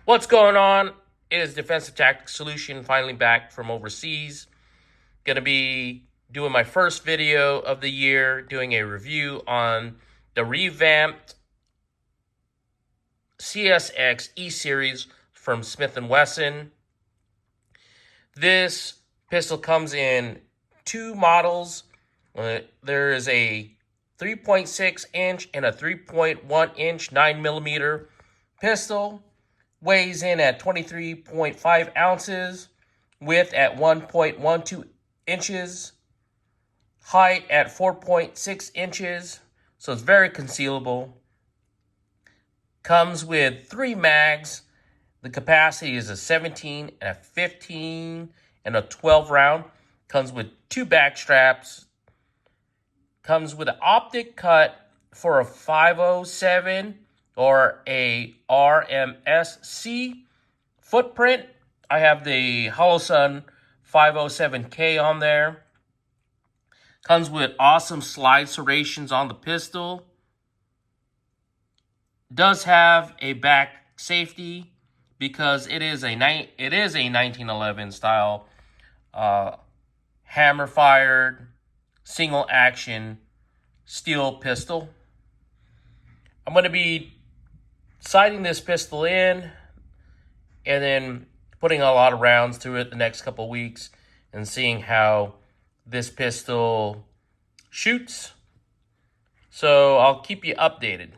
What's going on? It is Defensive Tactics Solution finally back from overseas. Going to be doing my first video of the year, doing a review on the revamped CSX E-Series from Smith & Wesson. This pistol comes in two models. There is a 3.6 inch and a 3.1 inch 9mm pistol. Weighs in at 23.5 ounces, width at 1.12 inches, height at 4.6 inches, so it's very concealable. Comes with 3 mags. The capacity is a 17 and a 15 and a 12 round. Comes with 2 back straps. Comes with an optic cut for a 507 or a RMS-C footprint. I have the Holosun 507K on there. Comes with awesome slide serrations on the pistol. Does have a back safety because it is a 1911 style hammer fired single action steel pistol. I'm going to be sighting this pistol in and then putting a lot of rounds through it the next couple weeks and seeing how this pistol shoots. So I'll keep you updated.